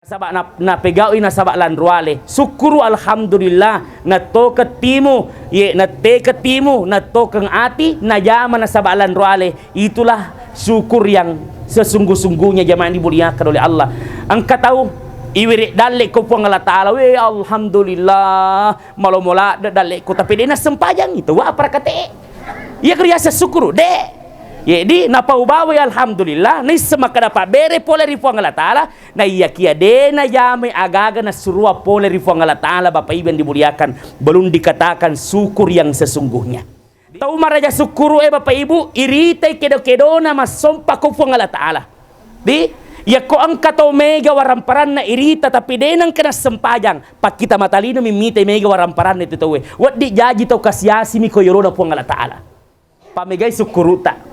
Sabak na pegawi na sabak landruale syukuru alhamdulillah na to ketimu ye na te ketimu na to keng ati na jama na sabak landruale. Itulah syukur yang sesungguh-sungguhnya jamaah dimuliakan oleh Allah. Angka tahu iwirik dalek ko puang Allah Ta'ala we alhamdulillah malo-mola dalek ko tapi dia na sempajang itu wa para kate ya kriya syukur de. Jadi napa ubawi alhamdulillah ni semaka dapat bere pole rifuang Allah Ta'ala na iya kia de na jame agaga na surua pole rifuang Allah Ta'ala. Bapak Ibu yang dimuliakan, belum dikatakan syukur yang sesungguhnya. Tahu maraja syukuru Bapak Ibu irite kedo-kedo na masompa ko fuang Allah Ta'ala di ya ko angka tau mega waramparan na irita tapi de nang kena sempajang pak kita matalino mimite mega waramparan itu tahu wat di jaji tau kasiasi mi ko yorona fuang Allah Ta'ala pamegay syukuru ta.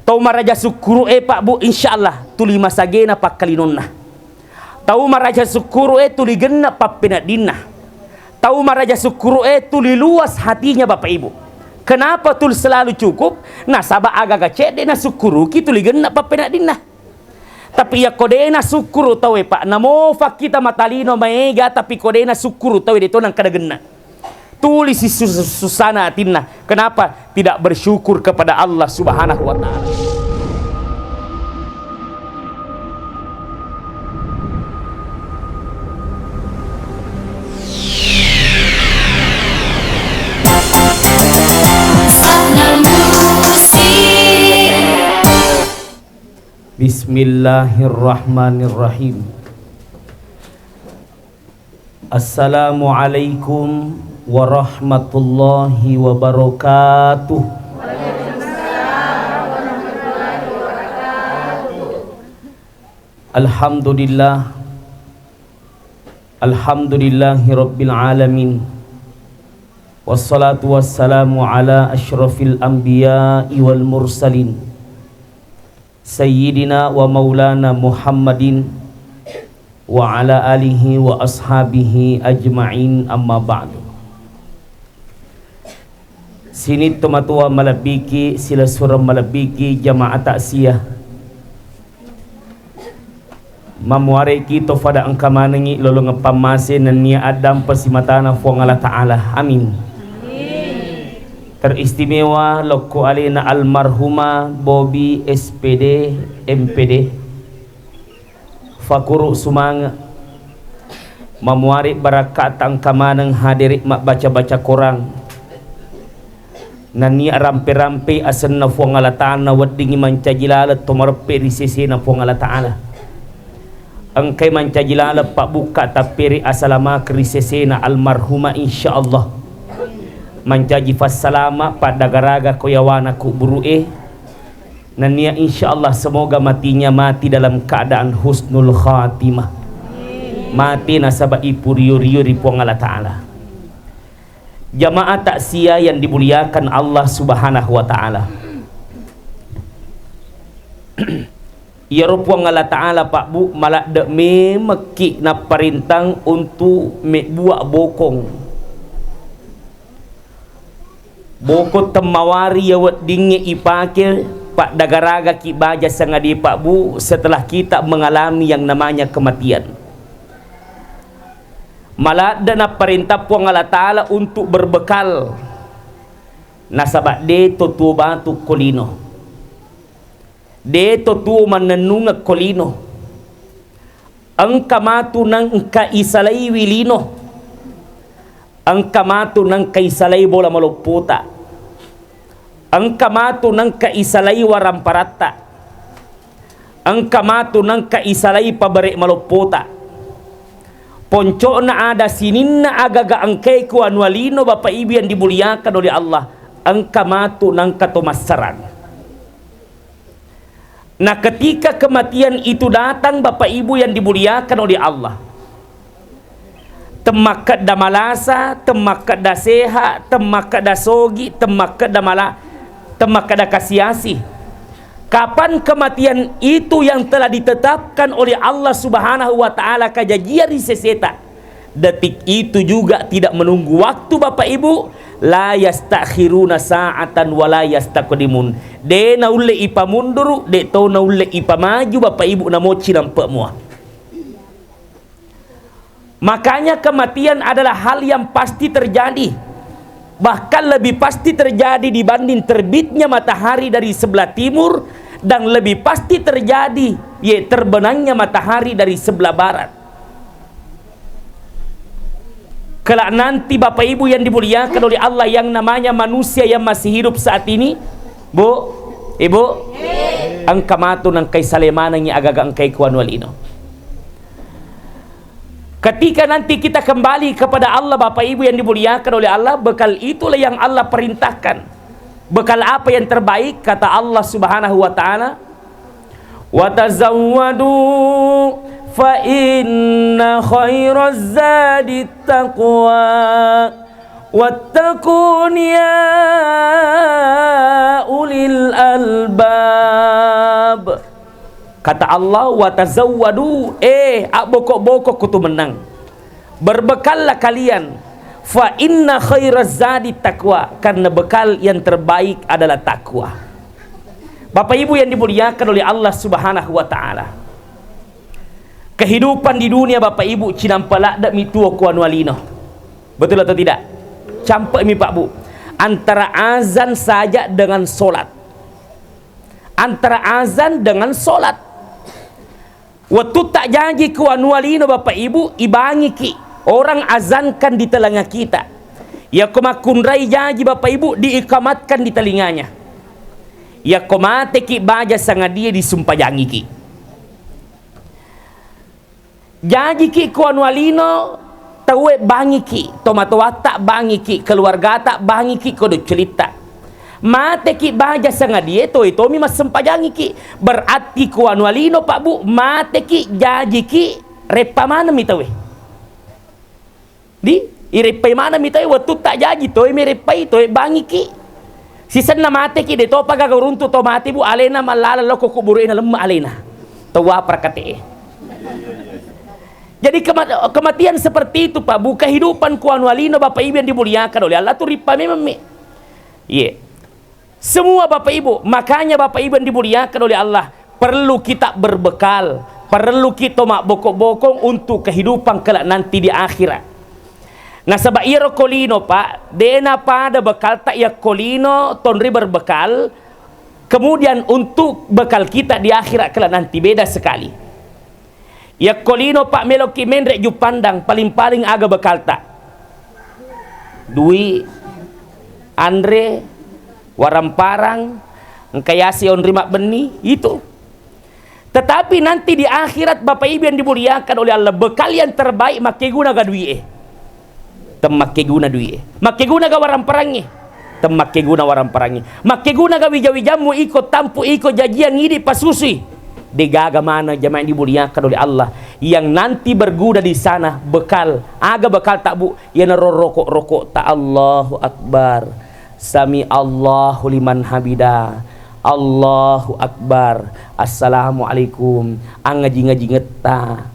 Tahu maraja syukuru Pak Bu insyaallah tuli masagena pak kalinonna. Tahu maraja syukuru tuli genna pak penadinna. Tahu maraja syukuru tuli luas hatinya Bapak Ibu. Kenapa tul selalu cukup? Nah sabak agak cede na syukuru ki tuli genna pak penadinna. Tapi ya kodena syukuru tahu Pak. Namo fak kita matalino maega tapi kodena syukuru tahu itu nang kada genna. Tulis susana atinna. Kenapa tidak bersyukur kepada Allah Subhanahu wa Ta'ala? Bismillahirrahmanirrahim. Assalamualaikum warahmatullahi wabarakatuh. Alhamdulillah, alhamdulillahi rabbil alamin. Wassalatu wassalamu ala asyrafil anbiya'i wal mursalin sayyidina wa maulana Muhammadin wa ala alihi wa ashabihi ajma'in, amma ba'du. Sini tomatua malabiki sila surah malabiki jamaah taksiyah mamuare kita pada angka manengi lolo ngepamase nania adam persimatana fuang Allah Ta'ala, amin. Teristimewa loko alina almarhuma Bobi SPD MPD fakuru sumanga mamuari barakat angka maneng hadirik mak baca-baca korang nani rampe-rampe asen na fuang Allah Ta'ala wadingi mancajilala tomarpe risisi na fuang Allah Ta'ala angkai mancajilala pak buka tapiri asalama krisisi na almarhuma insyaallah mancaji fassalama pak dagaraga koyawana ku buru'e nania insyaallah semoga matinya mati dalam keadaan husnul khatimah, mati nasabah ipu riu-riu ripuang Allah Ta'ala. Jamaah taksiyah yang dimuliakan Allah Subhanahu wa Ta'ala. Ya rupuang Allah Ta'ala Pak Bu malak dek me meki na perintang untuk me buat bokong. Bokot temawari yawat dinge ipakir Pak dagaraga ki baja sangadi Pak Bu setelah kita mengalami yang namanya kematian. Malah dana perintah puang Allah Ta'ala untuk berbekal nasabak de totu batu kolino de totu manenunga kolino angka matu nang ka isalai wilino angka matu nang ka isalai bola malopota angka matu nang ka isalai waramparata angka matu nang ka isalai pabare malopota ponco na ada sinin na agaga angkay ku anwalino Bapak Ibu yang dimuliakan oleh Allah angka matu nang katomasaran. Nah ketika kematian itu datang Bapak Ibu yang dimuliakan oleh Allah, temakat da malasa, temakat da seha, temakat da sogi, temakat da mala, temakat da kasiasi. Kapan kematian itu yang telah ditetapkan oleh Allah Subhanahu wa Ta'ala kajajian riseseta, detik itu juga tidak menunggu waktu Bapak Ibu, la yastakhiruna sa'atan wa la yastaqdimun. De na ulle ipa mundur, de to na ulle ipa maju Bapak Ibu na mochi nampak muah. Makanya kematian adalah hal yang pasti terjadi, bahkan lebih pasti terjadi dibanding terbitnya matahari dari sebelah timur, dan lebih pasti terjadi terbenamnya matahari dari sebelah barat. Kelak nanti Bapak Ibu yang dimuliakan oleh Allah, yang namanya manusia yang masih hidup saat ini, Bu, Ibu, angka matu nang kay salemanan yang agak angkay kuan walino. Ketika nanti kita kembali kepada Allah Bapak Ibu yang dimuliakan oleh Allah, bekal itulah yang Allah perintahkan. Bekal apa yang terbaik? Kata Allah Subhanahu wa taala, "Wa tazawwadu fa inna khairaz zadi taqwa wattaqun ya ulil albab." Kata Allah, wa tazawwadu, bokok-bokok kutu menang. Berbekallah kalian, fa inna khairaz zadi taqwa, karena bekal yang terbaik adalah takwa. Bapak Ibu yang dimuliakan oleh Allah Subhanahu wa taala, kehidupan di dunia Bapak Ibu cinampalak dak mituo kuan walino. Betul atau tidak? Campak mi Pak Bu. Antara azan saja dengan solat. Antara azan dengan solat. Waktu tak janji kuan walino Bapak Ibu, ibangi ki orang azankan di telinga kita. Ya kumakunrai janji Bapak Ibu, diikamatkan di telinganya. Ya komate ki baja sanga dia disumpah janji ki. Janji ki kuan walino tawe bangi ki, tomato tak bangi ki, keluarga tak bangi ki kodo cerita. Mate ki baja sanga dia to itu mi mas sempajangi ki. Berarti kuan walino Pak Bu, mate ki jaji ki repa mana mi tawe. Di irepa mana mi tawe waktu tak jaji to mi repai to bangi ki. Sisan na mate ki de to pagaga runtu to mate Bu alena malala loko kuburuin lemma alena. Tawa prakate. Jadi kematian seperti itu Pak Bu, kehidupan kuan walino Bapak Ibu yang dimuliakan oleh Allah tu ripa memang mi. Semua Bapak Ibu, makanya Bapak Ibu yang dimuliakan oleh Allah, perlu kita berbekal, perlu kita mak bokok-bokong untuk kehidupan kelak nanti di akhirat. Nah sebab iro kolino Pak, dena pada bekal tak ya kolino tonri berbekal, kemudian untuk bekal kita di akhirat kelak nanti beda sekali. Ya kolino Pak meloki menrek ju pandang paling-paling aga bekal tak. Dwi, Andre, waramparang, engkayasi on rimak beni itu. Tetapi nanti di akhirat Bapak Ibu yang dimuliakan oleh Allah, bekal yang terbaik make guna ga duie. Make guna duie. Make guna ga waramparangnya. Make guna waramparangnya. Make guna ga wija-wijamu iko tampu iko jajian ngidi pasusui. Degaga mana jamaah yang dimuliakan oleh Allah, yang nanti berguna di sana bekal. Aga bekal tak Bu, yang rokok-rokok tak. Allahu Akbar. Sami Allahu liman hamida, Allahu Akbar, Assalamualaikum, ngaji-ngaji ngeta,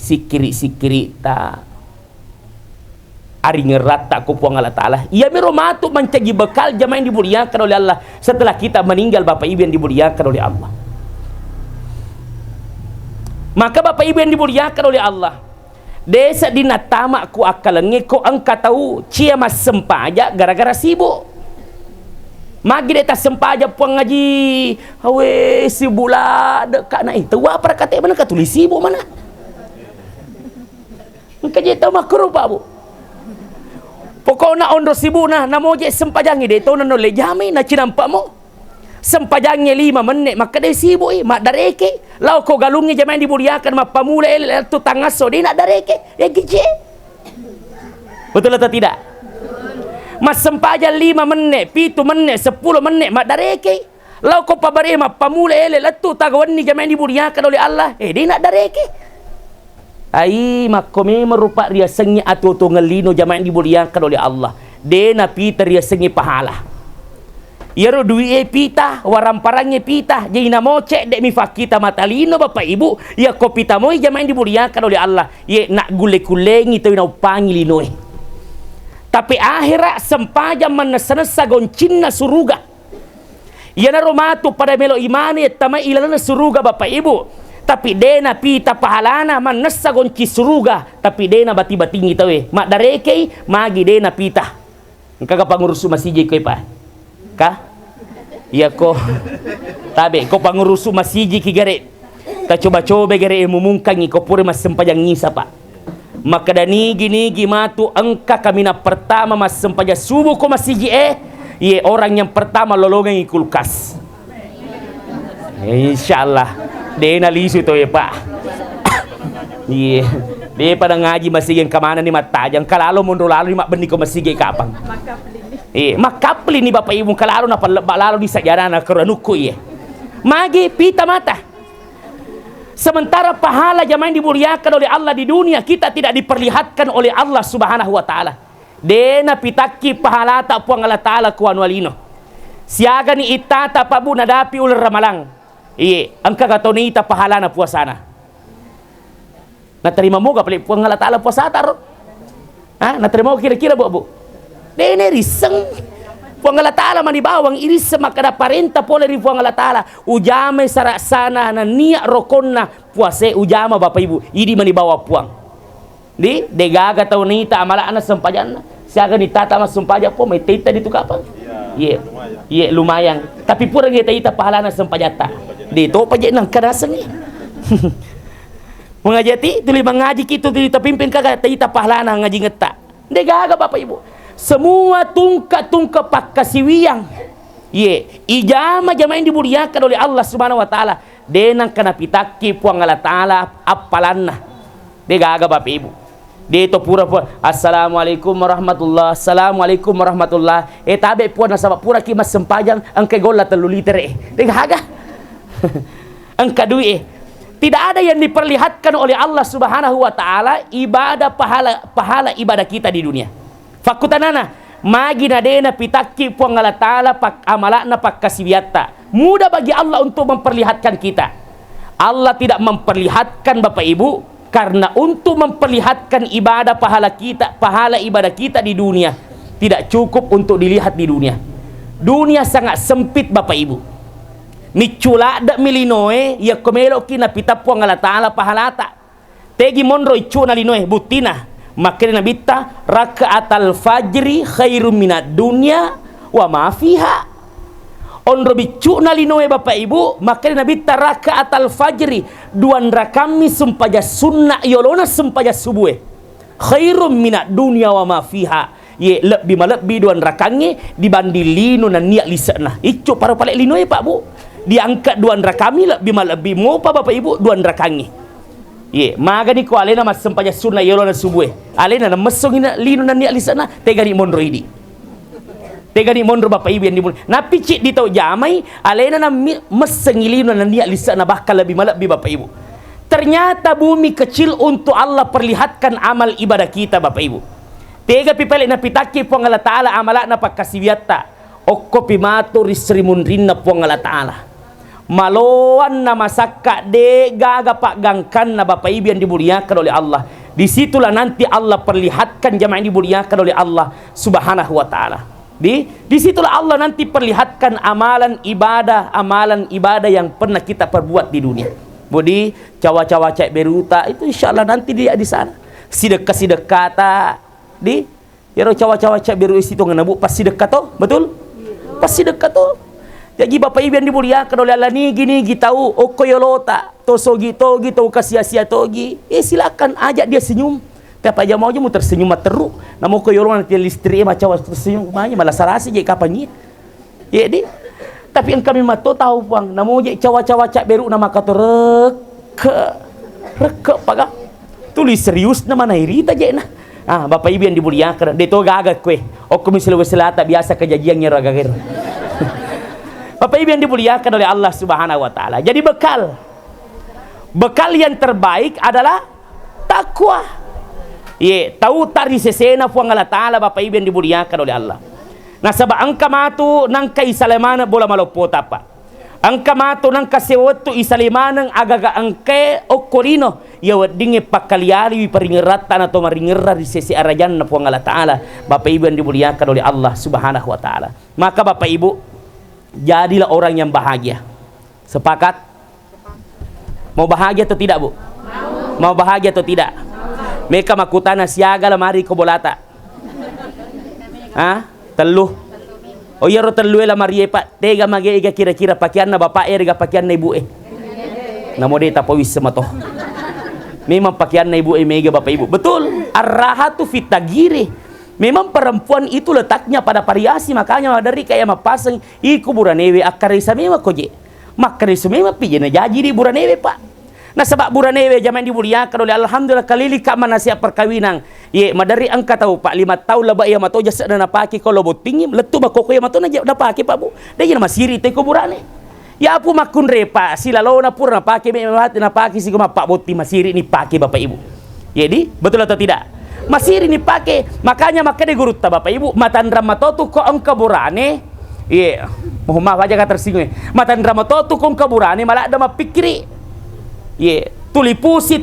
sikiri-sikiri ta, ari ngerat tak kupuang Allah Ta'ala. Ia meromatu mencagi bekal jamaah yang dimuliakan oleh Allah setelah kita meninggal Bapak Ibu yang dimuliakan oleh Allah. Maka Bapak Ibu yang dimuliakan oleh Allah, desa dinatama ku akalannya ko angka tahu cia mas sempaja gara-gara sibuk. Magi deta sempaja puang ngaji hawe si bula dekat naik tahu apa kata mana katulis sibuk mana. Engka je tahu makruh Pak Bu. Pokoknya ondo sibuk nah namo je sempajangi de to no le jami na cinampak mo. Sempajangnya 5 menit maka dia sibuk mak dareke. Lau ko galungnya jamaah dimuliakan mak pamule tu tangaso dia nak dareke. Dia gije. Betul atau tidak? Mas sempajan 5 menit, 7 menit, 10 menit mak dareke. Lau ko pabare mak pamule letu tagawan ni jamaah dimuliakan oleh Allah. Dia nak dareke. Ai mak kome merupa ria sengi atu tu ngelino jamaah dimuliakan oleh Allah. Dia na pita ria sengi pahala. Yaro duit pita, waramparangnya pita, jadi namo cek dek mifak kita matalino Bapak Ibu, ya kopi tamoy jamaah dimuliakan oleh Allah, ye nak gule-guleng itu na pangilinoy. Tapi akhirat sempaja menesanasa goncinna suruga. Ya na romatu pada melo imani tamai ilana suruga Bapak Ibu. tapi dena pita pahalana man nasagon kisruga tapi dena bati-batingi tawe mak darekei magi dena pita engka pangurus masjid koy pa ka iya ko tabe ko pangurus masjid ki gare ta coba-coba gare mumungkangi ko pure mas sempajang ngisa pa maka dani gini gimatu engka kamina pertama mas sempaja subuh ko masjid ye orang yang pertama lolongan kulkas insyaallah dena lisu to ya pak iya dia pada ngaji masih yang kemana nih matajang kalalo mundur lalu mak benih ko masih kapang makapli nih bapak ibu kalalo na lalu di sajarana keranuku ya magi pita mata sementara pahala jamaah dimuliakan oleh Allah di dunia kita tidak diperlihatkan oleh Allah subhanahu wa ta'ala dena pitaki pahala tak puang Allah ta'ala kuan walino siaga ni itata pabu nadapi ular ramalang iya, angka katoni ita pahala na puasana. Naterima mo kapali puang Allah Ta'ala puasa taro. Ha, naterima mo kira-kira bu. Dene riseng puang Allah Ta'ala manibawang iris makada parenta pole ri puang Allah Ta'ala. Ujame sarasana na niya rokonna puase ujama Bapak Ibu. Idi manibawa puang. Di degaga tahun ita amala ana sempajan. Siaga ni tata mas sempaja po may tita dito kapang. Iya, iya lumayan. Tapi pura kita ita pahala na sempajata. Dito pa nang kadasang ni. Mengajati tuli mengaji kitu tuli pimpin kagak ita pahala na ngaji ngeta. Degaga Bapak Ibu. Semua tungka-tungka pakkasiwiang. Ye, ijama jamaah yang dimuliakan oleh Allah Subhanahu wa taala. Denang kana pitaki puang Allah taala apalanna. Degaga Bapak Ibu. Dito pura-pura assalamualaikum warahmatullah assalamualaikum warahmatullah tabe puan nasaba pura ki mas sempajang angke gola telu liter degaga angka duit tidak ada yang diperlihatkan oleh Allah Subhanahu wa taala ibadah pahala ibadah kita di dunia fakutanana magi nadena pitaki puang Allah taala pak amalana pak kasibiata mudah bagi Allah untuk memperlihatkan kita Allah tidak memperlihatkan Bapak Ibu karena untuk memperlihatkan ibadah pahala ibadah kita di dunia tidak cukup untuk dilihat di dunia. Dunia sangat sempit Bapak Ibu. Micula dak milinoe ya komelo kina pitapuang Allah taala pahalata. Tegi monro icuna linoe butina makena nabita rakaatal fajri khairum minad dunya wa ma fiha. Onro bicuna linoe Bapak Ibu makanya nabi taraka atal fajri duan rakami sumpaja sunnah yolona sumpaja subuh khairum minat dunia wa ma fiha ye lebih duan rakange dibanding lino na niat lisana icu para palek linoe Pak Bu diangkat duan rakami lebih mau Pak Bapak Ibu duan rakange ye magani ko alena mas sumpaja sunnah yolona subuh alena na mesong lino na niat lisana tegani monro idi tegani mondro Bapak Ibu yang dimulai napi cik di tau jamai alena na mesengilino na niat lisana bahkan lebih Bapak Ibu ternyata bumi kecil untuk Allah perlihatkan amal ibadah kita Bapak Ibu tega pipele na pitaki puang Allah Ta'ala amala na pakasibiata okko pimato risrimun rinna puang Allah Ta'ala maloan na masaka de gaga pak gangkan na Bapak Ibu yang dimuliakan oleh Allah disitulah nanti Allah perlihatkan jamaah yang dimuliakan oleh Allah Subhanahu wa Ta'ala disitulah Allah nanti perlihatkan amalan ibadah yang pernah kita perbuat di dunia. Budi cawa-cawa cek beruta itu insya Allah nanti dia di sana. Sidekah ta di ya cawa-cawa cek beru itu nganabu pas sidekah to betul? Pas sidekah to. Jadi Bapak Ibu yang dimuliakan oleh Allah ni gini tahu okoyolota tosogi togi to kasia-sia togi silakan ajak dia senyum. Tapi aja mau aja mu tersenyum teruk. Namo ko yorong nanti listri macam tersenyum kumanya malah sarasi je kapan ni. Ya di. Tapi yang kami mato tahu bang. Namo je cawa-cawa cak beru nama kata reke paga. Tulis serius nama nairita je nah. Bapak Ibu yang dimuliakan. Deto gagak kue. Okum Sulawesi Selatan biasa kejadiannya ragagir. Bapak Ibu yang dimuliakan oleh Allah Subhanahu wa taala. Jadi bekal yang terbaik adalah takwa. Ye, tahu tari sesena puang Allah Ta'ala Bapak Ibu yang dimuliakan oleh Allah. Nah sabah angka matu nang kaisalemana bola malopot apa. Angka matu nang kasewotu isalimanang agaga angke okorino ya wadinge pakaliari paringeratan atau maringerra di sesi arajan na puang Allah Ta'ala Bapak Ibu yang dimuliakan oleh Allah Subhanahu wa Ta'ala. Maka Bapak Ibu jadilah orang yang bahagia. Sepakat? Mau bahagia atau tidak, Bu? Mau bahagia atau tidak? Mereka makutana siaga lamari ko bolata. Teluh. Oh iya ro telu lamari Pak. Tega mageiga kira-kira pakaian na bapak erga pakaian na ibu Namo deta pawis sama toh. Memang pakaian na ibu mega bapak ibu. Betul. Ar-rahatu fit tagiri. Memang perempuan itu letaknya pada variasi, makanya dari kayak mapasang iku buranewe akarisa memang koje. Makarisa memang pije na jaji di buranewe Pak. Nah sebab buranewe zaman dimuliakan oleh alhamdulillah kalili ka manasiap perkawinan. Ye madari angka tahu Pak 5 tahun lah ya mato jasa na napaki kalau botingim letu makoko ya mato na napaki Pak Bu. Dia jadi masiri te ko burane. Ya apu makun repa sila lo na pura napaki napaki si ko Pak boti masiri ni paki Bapak Ibu. Jadi betul atau tidak? Masiri ni pake, makanya makanya guru ta Bapak Ibu matandra matotu ko ang kaburane. Iya, mohon maaf aja ka tersinggung. Matandra matotu ko ang kaburane malah ada mapikiri. Iya, tulipusi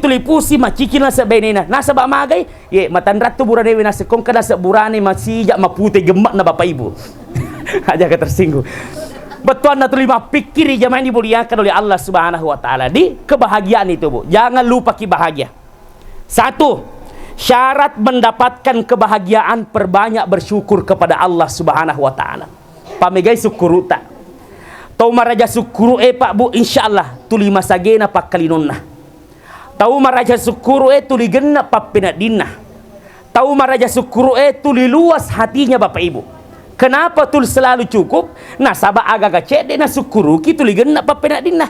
macicil na sa benena. Nasa ba magay? Iya, matandra tu burane nasa kong kada sa burane masija mapute gemak na Bapak Ibu. Aja ka tersinggung. Betul na tuloy mapikiri jamaah dimuliakan oleh Allah Subhanahu wa taala. Di kebahagiaan itu, Bu. Jangan lupa bahagia. Satu, syarat mendapatkan kebahagiaan perbanyak bersyukur kepada Allah Subhanahu wa taala. Pamegay sukuru ta. Tau maraja sukuru Pak Bu insyaallah tuli masagena pakkalinonna. Tau maraja sukuru tuli genna pappinadinna. Tau maraja sukuru tuli luas hatinya Bapak Ibu. Kenapa tul selalu cukup? Nah sabak agak cede na sukuru ki tuli genna pappinadinna.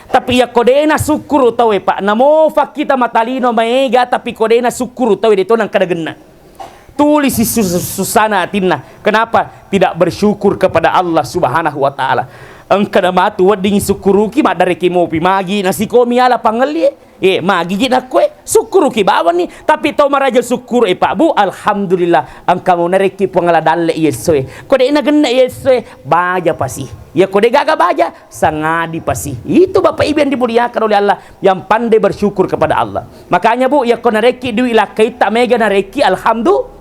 Tapi ya kodena sukuru tahu Pak. Namo fakita matalino maega tapi kodena sukuru tahu itu nang kadagena. Tulis si susana atinna. Kenapa tidak bersyukur kepada Allah Subhanahu wa taala? Engka na matu wading sukuru ki madare ki mo pimagi nasi komi ala pangali. Magi jina kue sukuru ki bawan ni tapi tau maraja sukuru Pak Bu alhamdulillah angka mo nareki pangala dalle yesoe. Kodena genna yesoe baja pasi. Ya kode gaga baja sangadi pasi. Itu Bapak Ibu yang dimuliakan oleh Allah yang pandai bersyukur kepada Allah. Makanya Bu ya ko nareki duit lah kita mega nareki alhamdulillah.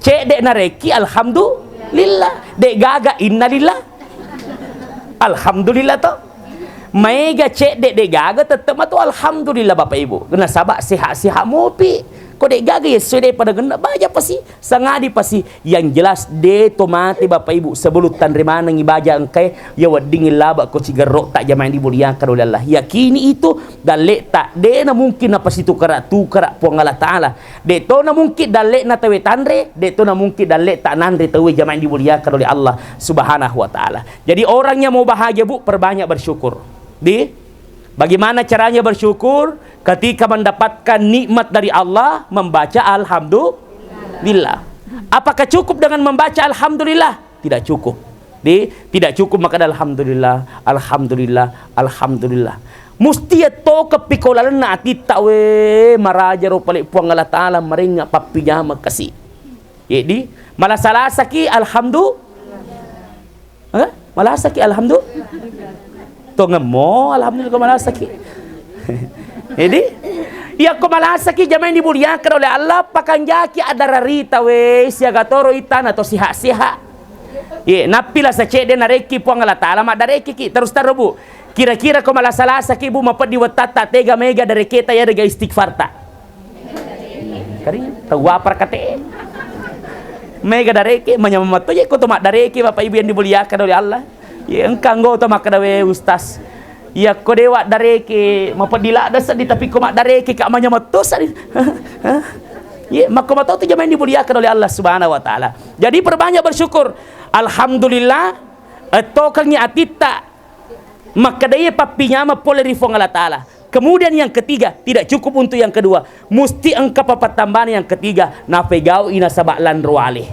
Cek dek nareki alhamdulillah. Dek gaga innalillah. Alhamdulillah toh. Mega cek dek gaga tetap tu alhamdulillah Bapak Ibu. Kena sabak sehat-sehat mopi. Kau dek gaga ya sudah pada kena baja pasti sangadi pasti yang jelas de tomate Bapak Ibu sebelum tanrima nang ibaja engkai ya wading laba ko cigarro tak jamaah dimuliakan oleh Allah. Yakini itu dalek tak de na mungkin apa situ kara puang Allah taala. De to na mungkin dalek na tawe tanre, de to na mungkin dalek tak nanre tawe jamaah dimuliakan oleh Allah Subhanahu wa taala. Jadi orangnya mau bahagia Bu perbanyak bersyukur. Bagaimana caranya bersyukur? Ketika mendapatkan nikmat dari Allah, membaca alhamdulillah. Apakah cukup dengan membaca alhamdulillah? Tidak cukup. Tidak cukup maka alhamdulillah, alhamdulillah, alhamdulillah. Musti to kepikolan na atita we maraja ro palik puang Allah taala maringa papinya makasi. Jadi malah salah saki alhamdulillah. Malah saki alhamdulillah. To ngemo alhamdulillah malah saki. Jadi ya komalasaki jamaah dimuliakan oleh Allah pakanjaki ada rarita we siaga toro itan atau siha-siha. Napila sa cede nareki puang Allah taala mak dareki ki terus tarubu. Kira-kira komalasalasa ki bu mapad diwatata tega mega dari kita ya rega istighfar ta. Kari tahu apa kate. Mega dareki menyamato je ko to mak dareki Bapak Ibu yang dimuliakan oleh Allah. Ya engkang go to mak kadawe ustaz. Ya ko dewa dareke mapadila dasa di tapi ko mak dareke ka manya matus ya maka matau tu jamaah dimuliakan oleh Allah Subhanahu wa taala. Jadi perbanyak bersyukur. Alhamdulillah atau kangnya atita maka daya papinya mapolari fong Allah taala. Kemudian yang ketiga tidak cukup untuk yang kedua, mesti engkau papat tambahan yang ketiga napegau ina sabak lan ruale.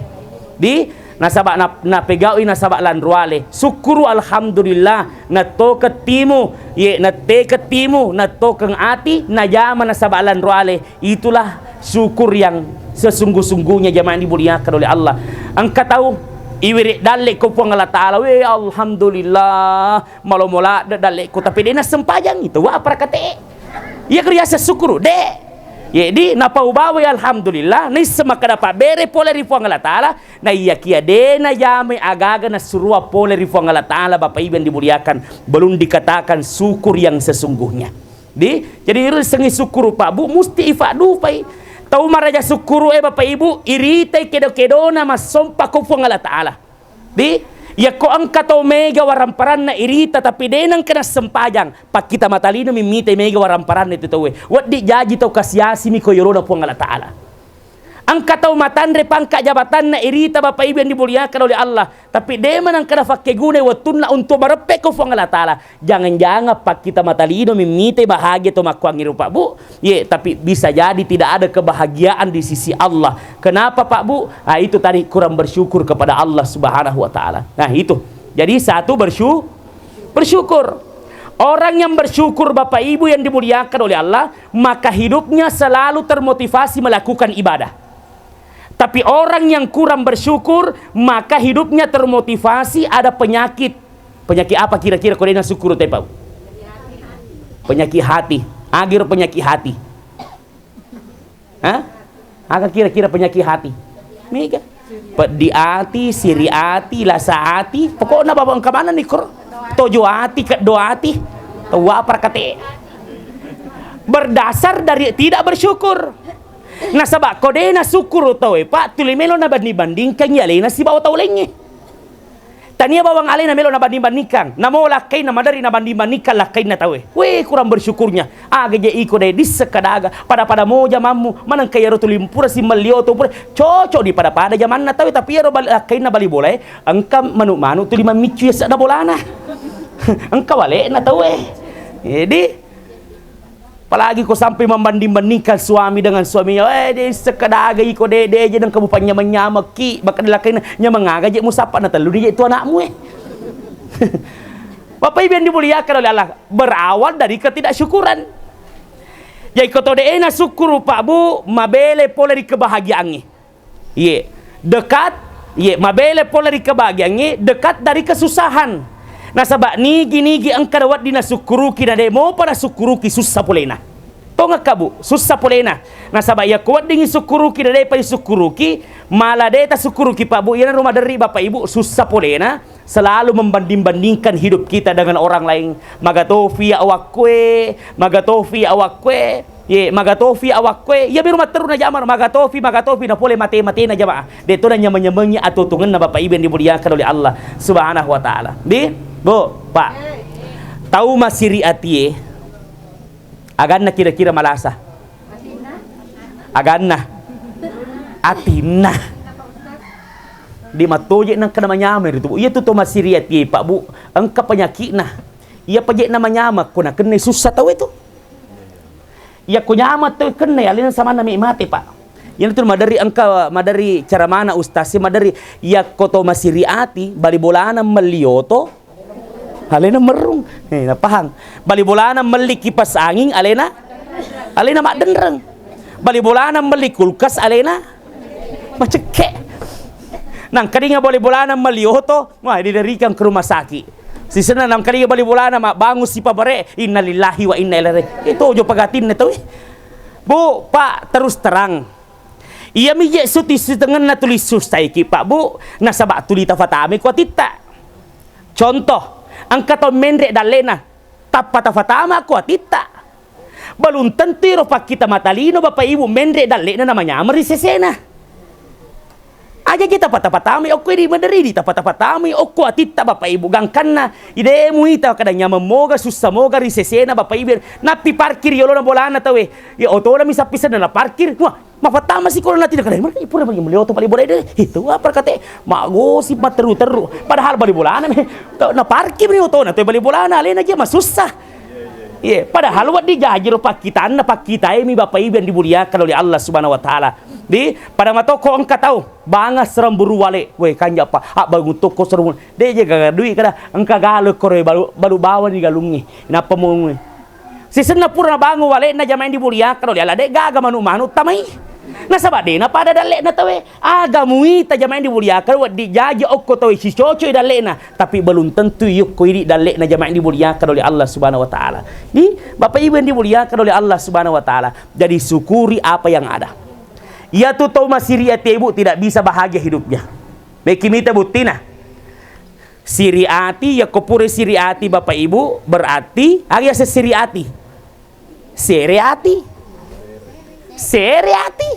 Di nasabak na pegau ina sabak lan ruale syukuru alhamdulillah na to ketimu ye na te ketimu na to kang ati na jama na sabak lan ruale itulah syukur yang sesungguh-sungguhnya jamaah dimuliakan oleh Allah. Engkau tahu iwirik dalek ko puang Allah taala we alhamdulillah malo-mola dalek ko tapi dena sempajang itu wa apa kate ya kriasa syukur de Jadi napaubawi alhamdulillah ni semaka dapat bere pole rifu Allah Ta'ala na iya kia de na yame agaga na surua pole rifu Allah Ta'ala. Bapak Ibu yang dimuliakan, belum dikatakan syukur yang sesungguhnya. Jadi sengi syukur Pak Bu musti ifadu pai. Tahu maraja syukuru Bapak Ibu irite kedo-kedo na masompa kufu Allah Ta'ala. Ya ko angka tau mega waramparan na irita tapi denang kena sempajang pak kita matalino mimite mega waramparan itu tahu wat di jaji tau kasiasi mi ko yorona puang Allah Ta'ala. Angka tau matandre pangka jabatan na irita Bapak Ibu yang dimuliakan oleh Allah tapi deman ang kena fakke gune watun na untuk marepek ko puang Allah Ta'ala. Jangan-jangan pak kita matalino mimite bahagia to makuang iru Pak Bu tapi bisa jadi tidak ada kebahagiaan di sisi Allah. Kenapa Pak Bu? Nah, itu tadi kurang bersyukur kepada Allah Subhanahu wa Ta'ala. Nah itu jadi satu bersyukur. Orang yang bersyukur Bapak Ibu yang dimuliakan oleh Allah maka hidupnya selalu termotivasi melakukan ibadah. Tapi orang yang kurang bersyukur maka hidupnya termotivasi ada penyakit. Penyakit apa kira-kira kodena syukur teh Pak? Penyakit hati. Agir penyakit hati. Hah? Agak kira-kira penyakit hati. Mega. Pedi hati, siri hati, lasa hati. Pokoknya bawa ke mana nih kor? Tojo hati, doa hati. Tahu apa kate? Berdasar dari tidak bersyukur. Nah sabak kodena syukur tau Pak tulimelo na banding-bandingkan ya lena si bawa tau lenye. Tania bawang alena melo na banding-bandingkan. Namo lakai na madari na banding-bandingkan lakai na tau kurang bersyukurnya. Aga je iko deh disekadaga pada moja mamu manang kaya ro tulimpura si melioto pura cocok di pada zaman na tau tapi ro lakai na bali boleh angka manu tulima micu ya sada bolana. Angka wale na tau Jadi apalagi kau sampai membanding-bandingkan suami dengan suaminya, dia sekadaga iko de je dan kamu nyama ki bakal lakin nyama ngaga je musapa na telu dia itu anakmu Bapak Ibu yang dimuliakan oleh Allah berawal dari ketidaksyukuran. Ya iko to de na syukur Pak Bu mabele pole di kebahagiaannya. Dekat mabele pole di kebahagiaannya dekat dari kesusahan. Nah sabak nigi angka dawat dina sukuruki na demo pada sukuruki susah polena. Tonga kabu susah polena. Nah sabak ya kuat dingi sukuruki na pada sukuruki malah deta sukuruki Pak Bu ya rumah dari Bapak Ibu susah polena selalu membanding-bandingkan hidup kita dengan orang lain. Magatofi awakwe, magatofi awakwe. Magatofi awakwe ya biru materu na jamar magatofi na pole mate na jamaah. Deto na nyamanya atau tungan na Bapak Ibu yang dimuliakan oleh Allah Subhanahu wa Ta'ala. Bu, Pak, tahu masiri atie aganna kira-kira malasa aganna atina di matoje nang kana manyamir itu iya tuh masiri atie Pak Bu angka penyakit nah iya pajek nama nyama kuna kena susah tahu itu iya kunyama tuh kena alin sama nami mati Pak yang itu madari cara mana ustaz madari iya koto masiri ati bali bolana melioto alena merung, paham? Bali bolana meli kipas angin, alena mak denreng. Bali bolana meli kulkas, alena macekek. Nang kadinga bali bolana meli oto, wah didirikan ke rumah sakit. Sisena nang kadinga bali bolana mak bangun si pabare, innalillahi wa inna ilaihi. Itu jo pagatin na to. Bu, Pak, terus terang. Iya mije suti setengah na tulis sustai ki Pak Bu, na sabak tuli tafatame ko tita. Contoh angka to mendrek dalena tapata fatama ko atita balun tentiro pak kita matalino Bapak Ibu mendrek dalena namanya amri sesena aja kita patapatami o di madari di tapatapatami o ko atita Bapak Ibu gangkanna ide muita kadanya memoga susah moga ri sesena Bapak Ibu napi parkir yolo na bolana tawe ya oto na misapisa na parkir wah mafatama si kalau nanti dekat mereka ipura bagi beliau tu balik boleh deh itu apa kata magosip materu padahal balik bolana na parkir ni oto na tu balik bolana alena aja mah susah padahal wat dijajir pak kita ini Bapak Ibu yang dimuliakan oleh Allah Subhanahu wa Ta'ala pada matoko engkau tahu bangas seram buru wale kanja pak baru toko seram dia jaga duit kada engkau galu kore baru bawa di galungi napa mau si sena pura bangun wale na jamain dimuliakan oleh Allah dek gaga manu tamai Nasaba din na pada dali na tawe. Agamui ta jamaah dimuliakan wa di jaja okko tawe si cocoy dali na. Tapi belum tentu yuk ko ini dali na jamaah dimuliakan oleh Allah Subhanahu wa taala. Di Bapak Ibu yang dimuliakan oleh Allah Subhanahu wa taala. Jadi syukuri apa yang ada. Ya tu tahu masih ibu tidak bisa bahagia hidupnya. Bekimita butina. Siriati ya kopure siriati Bapak Ibu berarti agya sesiriati. Seriati. Seriati.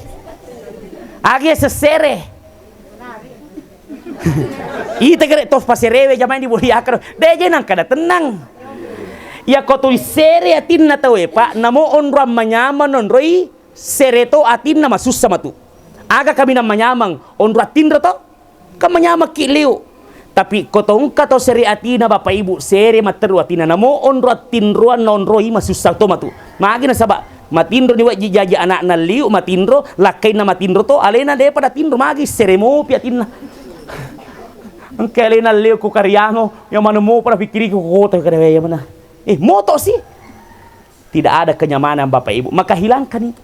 Agi sesere. Ita kere tos paserewe jamaah dimuliakan. Deje nang kada tenang. Ya kotoi sere atin na tawe pak namo onram manyaman onroi sereto atin na masus sama tu. Aga kami na manyamang onro atin to kamanyama kiliu. Tapi kotong kato sere atina Bapak Ibu sere materu atina namo onro atin ruan onroi masus to matu. Magi na saba matindro ni wajib jaja anak na liu matindro lakai na matindro to alena de pada tindro magi seremo piatin na ang alena liu ko karyango yang mana mo pada pikiri ko kota kada yang mana moto sih tidak ada kenyamanan Bapak Ibu maka hilangkan itu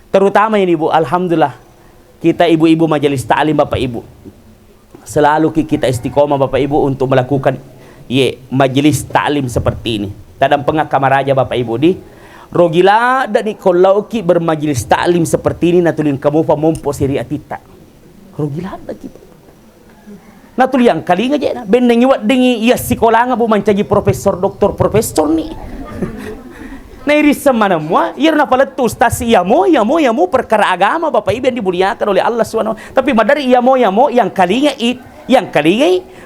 terutama ini Ibu alhamdulillah kita ibu-ibu majelis ta'lim Bapak Ibu selalu kita istiqomah Bapak Ibu untuk melakukan majelis ta'lim seperti ini dalam pengakamaraja Bapak Ibu di Rogila dan kalau ki bermajelis taklim seperti ini natulin kamu pamompo siri atita. Rogila da kita. Natul yang kali ngaja na bendengi wat dengi iya sekolah nga bu mancaji profesor doktor profesor ni. Na iri semana mua ir na paletus tas iya mo perkara agama Bapak Ibu yang dimuliakan oleh Allah SWT. Tapi madari iya mo yang kali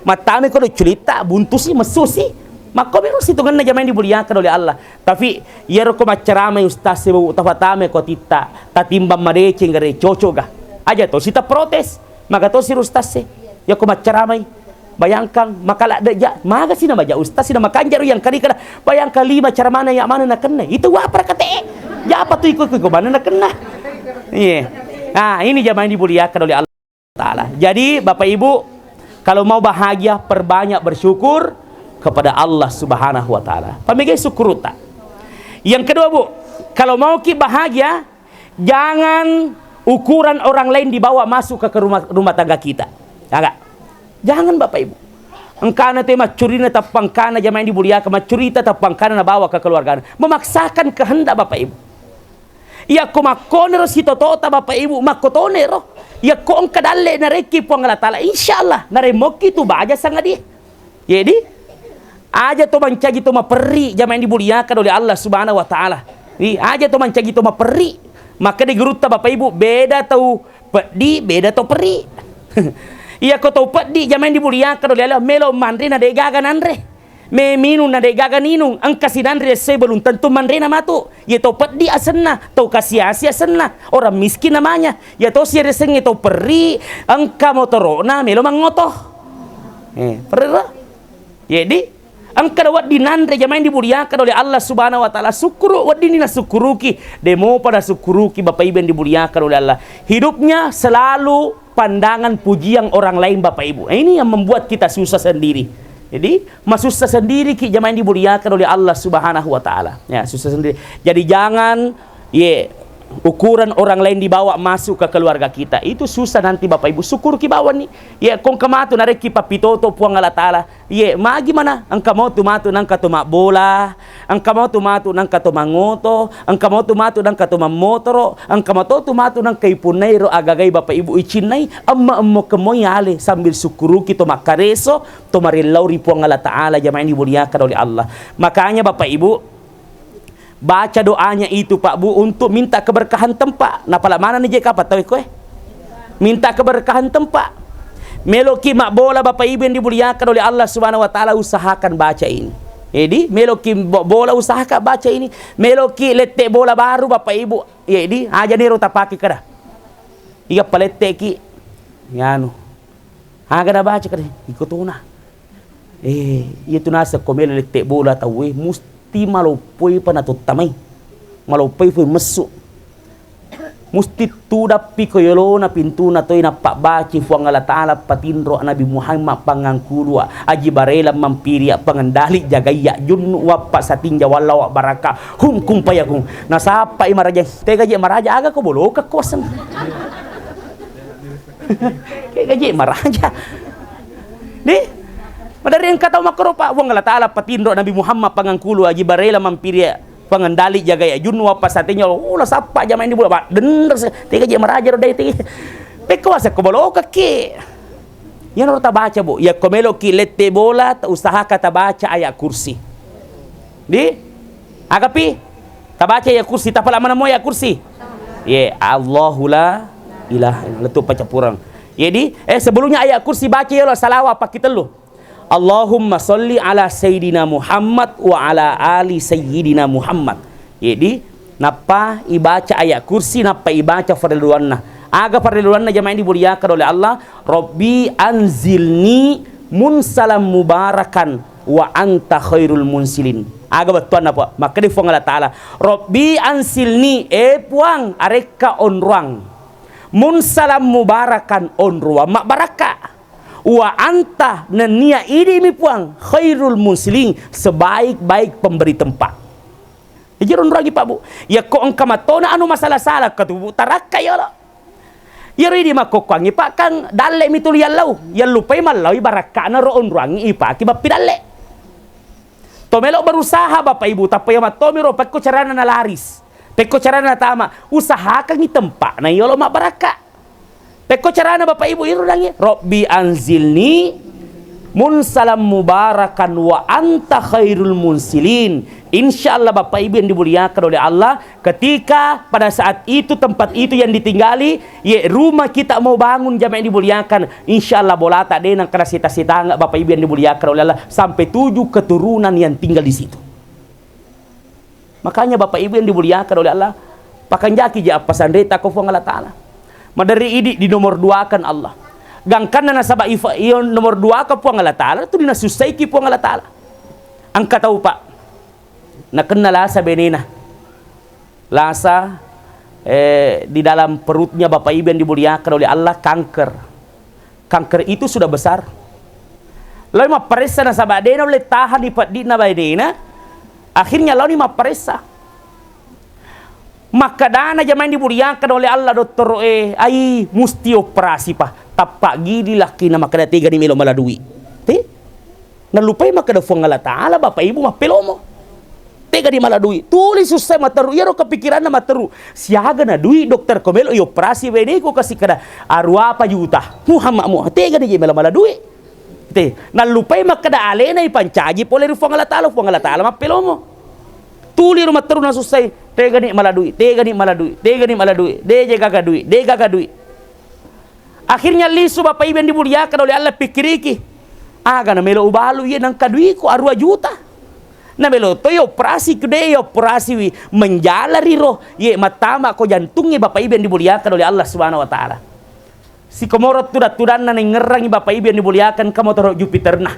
matame ko cerita buntusi mesusi. Maka meron situngan na jamaah dimuliakan oleh Allah. Tapi yero ko macaramay ustaz sebu tafatame ko tita tatimbang mareceng gare cocoga. Aja to sita protes. Maka to si ustaz se. Ya ko macaramay. Bayangkan makala deja. Maga sina baja ustaz sina makanjaro yang kali kada. Bayangkan lima cara mana yang mana na kena. Itu apa kate. Ya apa tu ikut ko mana na kena. Iya. Nah, ini jamaah dimuliakan oleh Allah Taala. Jadi Bapak Ibu kalau mau bahagia perbanyak bersyukur kepada Allah Subhanahu wa taala. Pamigay syukuruta. Yang kedua Bu, kalau mau ki bahagia, jangan ukuran orang lain dibawa masuk ke rumah tangga kita. Agak. Jangan Bapak Ibu. Engkana tema curina tapangkana jamaah dimuliakan, macurita tapangkana na bawa ke keluarga. Memaksakan kehendak Bapak Ibu. Ya ko makonero si totota Bapak Ibu makotonero. Ya ko ang kadalle na reki po ang Allah insyaallah na remoki tu baja sangat dia. Jadi aja to mancagi to maperi jamaah yang dimuliakan oleh Allah Subhanahu wa taala. Aja to mancagi to maperi. Maka di geruta Bapak Ibu beda tau pedi, beda to peri. Iya ko to pedi jamaah yang dimuliakan oleh Allah melo mandre na de gaganan re. Me minum na de gaganinung ang kasinan re se belum tentu mandre na matu. Ya to pedi asenna, to kasiasi asenna. Orang miskin namanya. Ya to si reseng to peri ang kamotorona melo mangotoh. Perera. Jadi ang kadawat dinandre jamaah yang dimuliakan oleh Allah Subhanahu wa taala syukuru wadinina syukuruki demo pada syukuruki Bapak Ibu yang dimuliakan oleh Allah hidupnya selalu pandangan pujian orang lain Bapak Ibu ini yang membuat kita susah sendiri jadi susah sendiri ki jamaah yang dimuliakan oleh Allah Subhanahu wa taala ya susah sendiri jadi jangan ukuran orang lain dibawa masuk ke keluarga kita itu susah nanti Bapak Ibu syukur ki bawan ni kung kamatu nareki papitoto puang Allah taala magi mana ang kamau tumatu nang katumak bola ang kamau tumatu nang katumak ngoto ang kamau tumatu nang katumak motoro ang kamau tumatu nang kaipunairo agagay Bapak Ibu ichinay amma kemoy ale sambil syukuru ki to makareso to marilaw ri puang Allah taala jamaah yang dimuliakan oleh Allah makanya Bapak Ibu baca doanya itu Pak Bu untuk minta keberkahan tempat. Nah pala mana nih kapat tahu ko minta keberkahan tempat. Meloki mak bola Bapak Ibu yang dimuliakan oleh Allah Subhanahu wa taala usahakan baca ini. Jadi meloki bola usahakan baca ini. Meloki letek bola baru Bapak Ibu. Jadi aja nero tapaki kada. Iga palette ki yano. Aga na baca kada ikutuna. Itu nasa komel letek bola tahu malupay pa natutamay malupay po masuk musti tudapi ko yolo na pintu na toy na pabaci fuang Allah Ta'ala patindro Nabi Muhammad pangangkulua aji barela mampiria pangandali jagaya jun wapa satinja walau baraka hum payakung nasapa imaraja tega je maraja aga ko bolo ka kosan kayak je maraja di madari yang kata makropa fuang Allah Ta'ala patindro Nabi Muhammad pangangkulua aji barela mampiria pengendali jaga ya junwa pasatinya lah sapa jamaah ini bola bener tiga jam meraja rodai tiga peko asa kobolo kaki ya nurta baca bu ya komelo ki lette bola usaha kata baca ayat kursi di agapi tabaca ayat kursi tapala mana mo ayat kursi ya Allahu la ilaha letu baca purang jadi sebelumnya ayat kursi baca ya lo salawat pakai telu Allahumma sholli ala Sayyidina Muhammad wa ala ali Sayyidina Muhammad. Jadi, napa ibaca ayat kursi, napa ibaca fardhuanna. Aga fardhuanna jamaah dimuliakan oleh Allah. Rabbi anzilni munsalam mubarakan wa anta khairul munsilin. Aga betuan apa? Maka di Allah Ta'ala. Rabbi anzilni puang areka onruang. Munsalam mubarakan onruang. Mak baraka. Wa anta nania ini mi puang khairul muslim sebaik-baik pemberi tempat. Jadi lagi Pak Bu. Ya ko engka matona anu masalah salah katu taraka ya lo. Ya ridi makokwangi Pak Kang dalle mitul yallau. Ya lupai malau barakana ro onruangi ipa ki bapi dalle. Tomelo berusaha Bapak Ibu tapi ya matomiro pekko carana na laris. Pekko carana tama usahakan di tempat na yolo mak baraka. Peko carana Bapak Ibu iru lagi. Rabbi anzilni munsalam mubarakan wa anta khairul munsilin. Insyaallah Bapak Ibu yang dimuliakan oleh Allah, ketika pada saat itu tempat itu yang ditinggali, ya rumah kita mau bangun jamaah yang dimuliakan, insyaallah bola tak denang karena sita-sita enggak Bapak Ibu yang dimuliakan oleh Allah sampai 7 keturunan yang tinggal di situ. Makanya Bapak Ibu yang dimuliakan oleh Allah, pakan jaki ja pasandreta ko Allah Ta'ala. Madari ini di nomor 2 kan Allah. Gangkan na nasaba iyon nomor 2 ka puang Allah Ta'ala itu dinasusay ki puang Allah Ta'ala. Ang kataw pa nakena lasa benena. Lasa di dalam perutnya Bapak Ibu yang dimuliakan oleh Allah kanker. Kanker itu sudah besar. Lalu maparesa na sabah dena oleh tahan di na benena. Akhirnya lalu maparesa. Maka dana jamaah dimuliakan oleh Allah dokter ai musti operasi pak tapak gidi laki na maka tiga ni melo maladui te nalupai maka da fuang Allah Ta'ala Bapak Ibu mah pelomo tiga di maladui tulis susah materu ya ro kepikiran na materu siaga na dui dokter komelo operasi bene ko kasih kada arwa apa juta Muhammad mu tiga di melo maladui te nalupai maka da alena ipancaji pole fuang Allah Ta'ala mah pelomo tuli rumah terus na susah tega ni maladui deje gagadui akhirnya lisu Bapak Ibu yang dimuliakan oleh Allah pikiriki aga na melo ubalu ye nang kadui ko arwa juta na melo to operasi kude operasi wi menjalari roh ye matama ko jantungnya Bapak Ibu yang dimuliakan oleh Allah Subhanahu wa Ta'ala si komorot tudan na ngerangi Bapak Ibu yang dimuliakan ka motor Jupiter na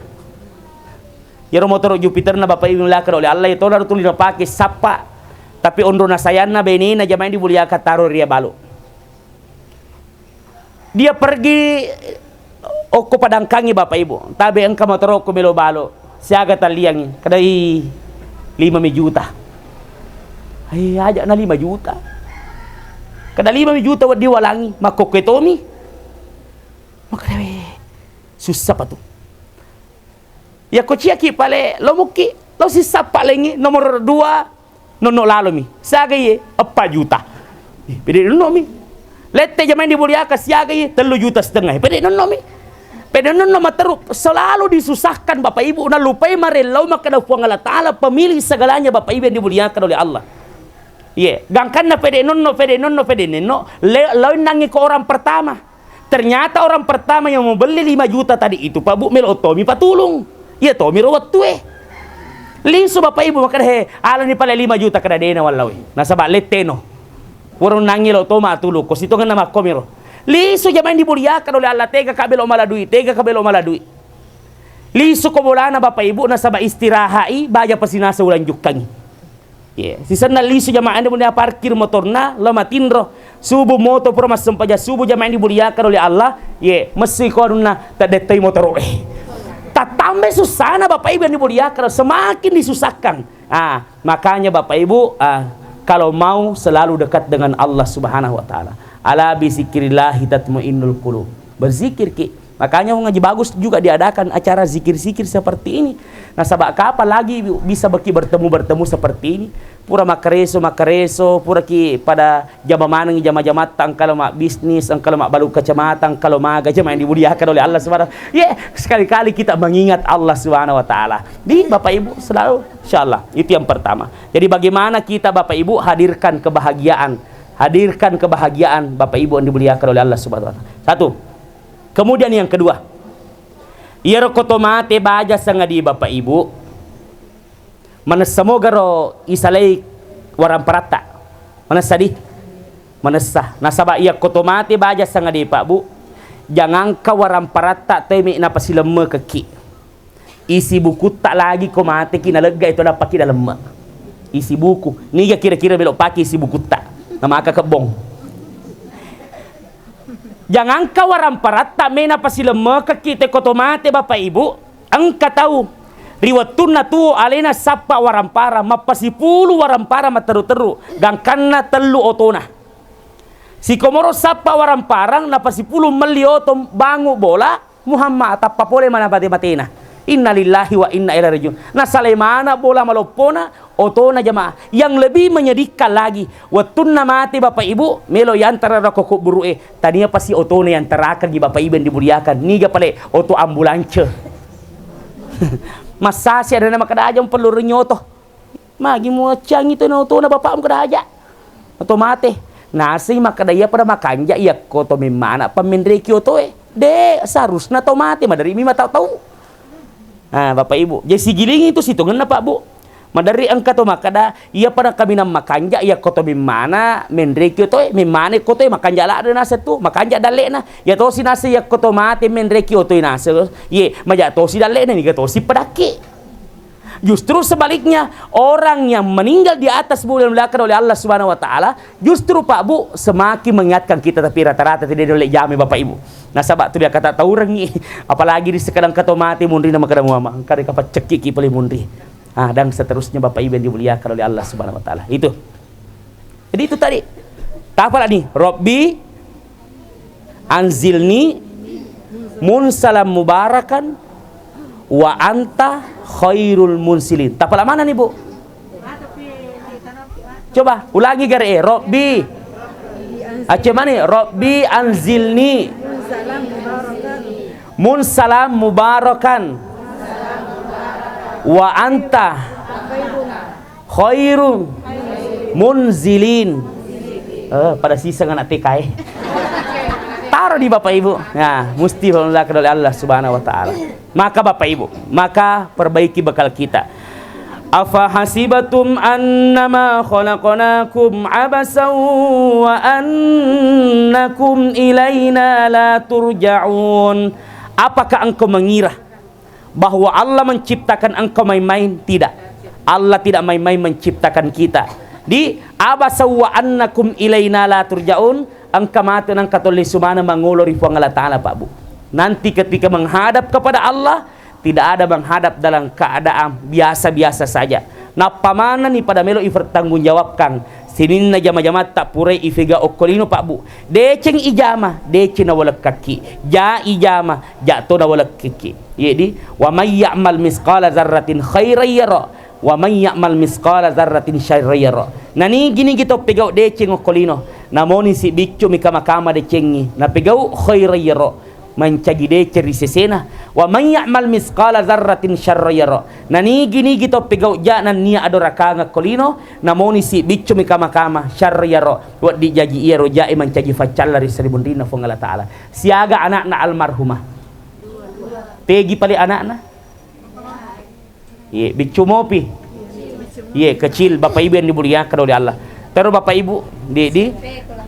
ya motor Jupiter na Bapak Ibu dimuliakan oleh Allah itu lalu tulis pakai sapa tapi ondo na sayana benina jamaah dimuliakan taruh ria balu. Dia pergi oko padangkangi Bapak Ibu. Tabe engka motor oko melo balu. Siaga taliangi kadai 5 juta. Ai aja na 5 juta. Kada 5 juta di walangi makoketomi. Maka susah patu. Ya kociaki pale lomuki lo si sapa lengi nomor 2 nono lalomi saga ye 4 juta pede nono mi lette jamaah dimuliakan siaga ye 3 juta setengah pede nono mi pede nono materu selalu disusahkan Bapak Ibu na lupai marelau maka da fuang Allah Ta'ala pemilih segalanya Bapak Ibu yang dimuliakan oleh Allah gangkan na pede nono lain nangi ke orang pertama ternyata orang pertama yang mau beli 5 juta tadi itu Pak Bu mel otomi patulung ya tomi rawat tueh liso Bapak Ibu maka ala ni pala 5 juta kada dena wallahi nasaba leteno warung nangilo to matulu ko sito nga nama komiro liso jamaah dimuliakan oleh Allah tega kabelo maladui liso ko bolana Bapak Ibu nasaba istirahai baja pasinasa ulan jukangi Sisa na liso jamaah anda mulia parkir motorna lama tinro subuh motor pura mas sempaja subuh jamaah ini dimuliakan oleh Allah. Mesti kau na tak detai motor tak tambah susah na Bapak Ibu yang dimuliakan, semakin disusahkan. Makanya Bapak Ibu kalau mau selalu dekat dengan Allah Subhanahu wa taala. Ala bi zikrillah tatmainnul qulub. Berzikir makanya ngaji bagus juga diadakan acara zikir-zikir seperti ini. Nah, sabak kapan lagi bisa bertemu seperti ini? Pura makareso, pura ki pada jamamanang jama-jama kalau mak bisnis, kalau mak balu kecamatan, kalau mak gajah yang dimuliakan oleh Allah Subhanahu. Sekali-kali kita mengingat Allah Subhanahu wa taala. Di Bapak Ibu selalu insyaallah. Itu yang pertama. Jadi bagaimana kita Bapak Ibu hadirkan kebahagiaan Bapak Ibu yang dimuliakan oleh Allah Subhanahu wa taala. Satu. Kemudian yang kedua, kotomate baja sangadi Bapak Ibu manasamo garo isalay waram parata manasah nasaba kotomate baja sangadi Pak Bu, jangan ka waram parata temi na pasilemme keki isi buku tak lagi komate kinalega itu na paki dalam isi buku niga kira-kira belok paki isi buku tak nama aka kebong. Jangan kawaran parata mena pasilema kekite kotomate Bapak Ibu angka tahu riwatun na tu alena sapa warampara mapasipulu warampara materu-teru gangkanna telu otona si komoro sapa waramparang na pasipulu meliotom bangu bola Muhammad tappa pole mana mati-matina innalillahi wa inna ilaihi rajiun. Nah salemana bola malopona otona jamaah yang lebih menyedihkan lagi watunna mati Bapak Ibu melo yang antara rokok burue tadinya pasti otona yang terakan di Bapak Ibu yang dimuliakan niga pale oto ambulance masa si ada nama kada aja perlu renyoto magi mo cang itu na otona Bapak kada aja oto mate nasi makadaya pada makanja iya koto mimana pamindreki oto de seharusnya tomate madari mima tahu Bapak Ibu jadi si giling itu situngan na Pak Bu madari angka to makada ia pada kami nam makanja ia koto mimana mendreki to mimane koto makanja la ada nase tu makanja dale na ya to si nase ya koto mate mendreki oto nase maja to si dale na ni to si padake. Justru sebaliknya orang yang meninggal di atas bumi dimuliakan oleh Allah Subhanahu wa taala justru Pak Bu semakin mengingatkan kita tapi rata-rata tidak oleh jami Bapak Ibu. Nah sabak tu dia kata tahu rengi apalagi di sekadang koto mate mundri nama kada mama kare kapat cekiki pali mundri. Dan seterusnya Bapak Ibu yang dimuliakan oleh Allah Subhanahu wa taala. Itu. Jadi itu tadi. Tak apa nih? Rabbi anzilni munsalam mubarakan wa anta khairul munsilin. Tak apa mana nih Bu? Coba ulangi gare Rabbi. Mana? Rabbi anzilni munsalam mubarakan wa anta khairun munzilin. Pada sisa ngana TKI taruh di Bapak Ibu mesti dimuliakan oleh Allah Subhanahu wa taala. Maka Bapak Ibu perbaiki bekal kita. Afa hasibatum annama khalaqnakum abasan wa annakum ilaina la turja'un. Apakah engkau mengira bahwa Allah menciptakan engkau main-main? Tidak. Allah tidak main-main menciptakan kita. Di abasa wa annakum ilaina la turjaun angka mata nang katulis sumana mangulori fu Allah taala Pak Bu. Nanti ketika menghadap kepada Allah tidak ada menghadap dalam keadaan biasa-biasa saja. Nah pamana ni pada melo ipertanggungjawabkan sinin na jama-jama tak purai ifega okolino Pak Bu. Deceng ijama, deceng na walak kaki. Ja ijama, ja to na walak kaki. Jadi wa may ya'mal misqala dzarratin khairan yara wa may ya'mal misqala dzarratin syarran yara. Nani gini kita pegau deceng okolino. Namoni si biccu mikama-kama decengi. Na pegau khairan yara. Mencagi deceri sesena wa may ya'mal misqala dzarratin syarran yara. Nani gini kita pegau ja nan nia adoraka ngakolino namoni si biccu mikama-kama syarran yara. Wa di jaji iya rojae mencagi facalla risribun rina fu Allah taala. Siaga anak-anak almarhumah. Pegi pali anak-anak. Ye biccu mopi. Ye kecil Bapak Ibu yang dimuliakan oleh Allah. Terus Bapak Ibu di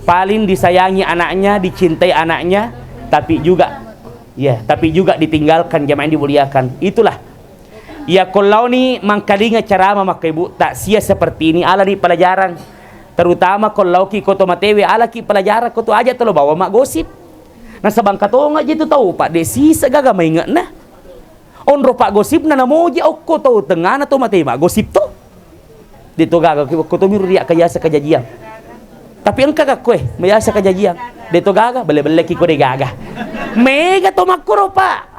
paling disayangi anaknya, dicintai anaknya, tapi juga ditinggalkan jamaah yang dimuliakan. Itulah Ya kalau ni mangkalinga ceramah maka ibu tak sia seperti ini ala di pelajaran. Terutama kalau ki koto matewe ala ki pelajaran koto aja telo bawa mak gosip. Nah sabang kato nga gitu tahu Pak Desi segaga maingat nah. Onro Pak gosip na namoji okko tahu tengah na to matewe mak gosip to. Dito gaga koto miru dia kayasa kajajian. Tapi engka kue mayasa kajajian. Dito gaga bele-bele ki ko de gaga. Mega to makuro Pak.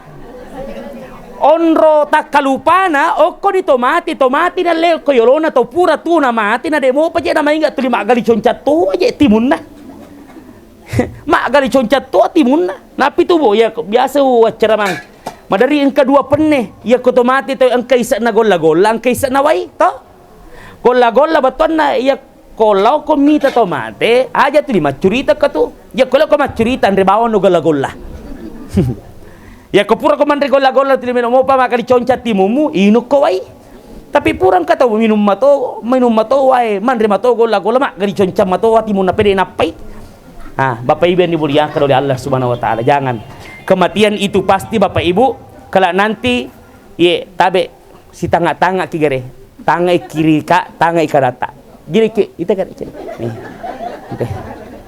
Onro tak kalupana okko di tomati na leo ko yorona to pura tu na mati na demo pa je na mainga tu lima gali concat tu aja timun na mak gali concat tu timun na napi tu bo ya biasa acara mang madari engka dua penne ya ko tomati to engka isa na golla engka isa na wai to golla baton na ya kalau ko mita tomate aja tu lima curita ka tu ya kalau ko macurita andre bawon no golla ya ko pura ko man gola-gola tili minum pa makali concat timumu inuk ko wai tapi purang kata minum mato wai man mato gola-gola mak gali concat mato timun na pede napai. Bapak Ibu yang dimuliakan oleh Allah Subhanahu wa taala, jangan kematian itu pasti Bapak Ibu. Kalau nanti ye tabe si tanga-tanga ki gere tanga kiri ka tanga ikarata giri ki ita kan nih oke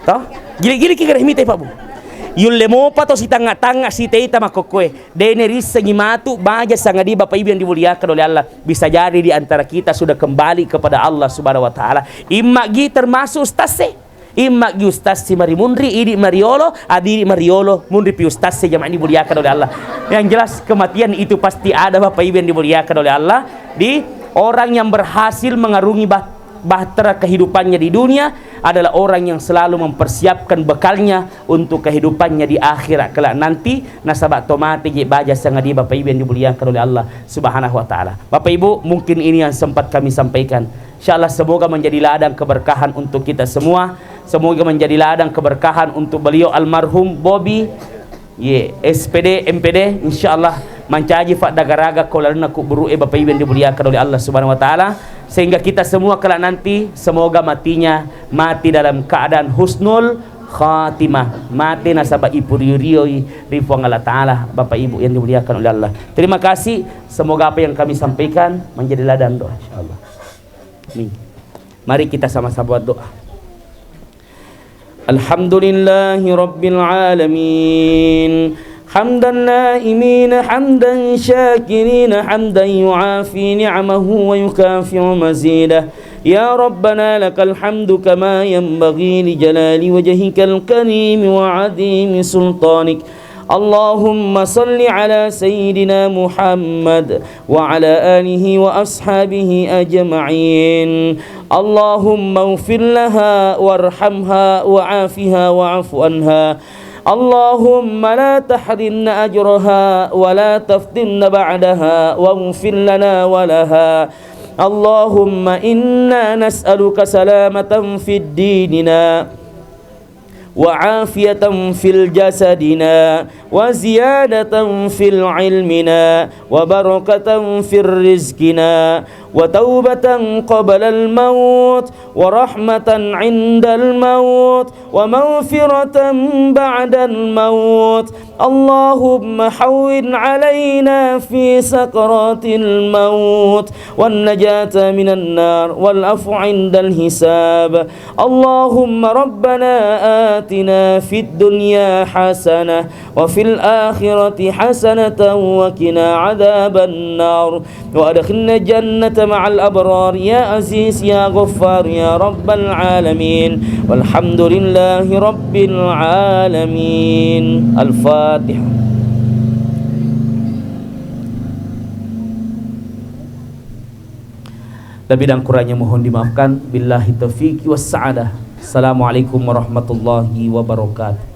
toh giri ki gere mite Pak Bu. Yulle mo pato si tanga-tanga si teita makokwe dene risa ngimatu baja sangadi Bapak Ibu yang dimuliakan oleh Allah, bisa jadi di antara kita sudah kembali kepada Allah Subhanahu wa taala. Imma gi termasuk ustase imma gi ustaz si mari mundri idi mariolo adiri mariolo mundri pi ustaz se jamaah dimuliakan oleh Allah. Yang jelas kematian itu pasti ada Bapak Ibu yang dimuliakan oleh Allah. Di orang yang berhasil mengarungi bahtera kehidupannya di dunia adalah orang yang selalu mempersiapkan bekalnya untuk kehidupannya di akhirat kelak nanti. Nasabak tomate je baja sangadi Bapak Ibu yang dimuliakan oleh Allah Subhanahu wa taala. Bapak Ibu, mungkin ini yang sempat kami sampaikan. Insyaallah semoga menjadi ladang keberkahan untuk kita semua. Semoga menjadi ladang keberkahan untuk beliau almarhum Bobby SPD MPD. Insyaallah mancaji fak dagaraga kolarna ku buru Bapak Ibu yang dimuliakan oleh Allah Subhanahu wa taala, sehingga kita semua kelak nanti semoga matinya mati dalam keadaan husnul khatimah, mati nasabah ipuriurioi rifuang Allah taala. Bapak Ibu yang dimuliakan oleh Allah, terima kasih. Semoga apa yang kami sampaikan menjadi ladang doa insyaallah. Nih, mari kita sama-sama doa. Alhamdulillahi rabbil alamin, hamdan naimin, hamdan syakirin, hamdan yuafi ni'amahu wa yukafi'u mazidah. Ya Rabbana lakal hamdu kama yanbaghi li jalali wajhikal karim wa 'azimi sultanik. Allahumma salli ala sayyidina Muhammad wa ala alihi wa ashabihi ajma'in. Allahumma ighfir laha warhamha wa'afiha wa'fu anha. Allahumma la tahrimna ajraha wa la taftinna ba'daha waghfir lana wa laha. Allahumma inna nas'aluka salamatan fid dinina wa afiyatan fil jasadina wa ziyadatan fil ilmina wa barakatan fil rizkina wa taubatan qabla al maut wa rahmatan 'inda al maut wa maghfiratan ba'da al maut. Allahumma hawwin 'alaina fi sakaratil maut wan najata minan nar wal afu 'inda al hisab. Allahumma rabbana atina fid dunya hasanah wa fil akhirati hasanatan wa qina 'adzaban nar wa adkhilna jannata ma'al abrar ya aziz ya ghaffar ya rabbal alamin. Walhamdulillahi rabbil alamin. Al-Fatihah. Lebih dan kurangnya mohon dimaafkan. Billahi taufiq was sa'adah. Assalamualaikum warahmatullahi wabarakatuh.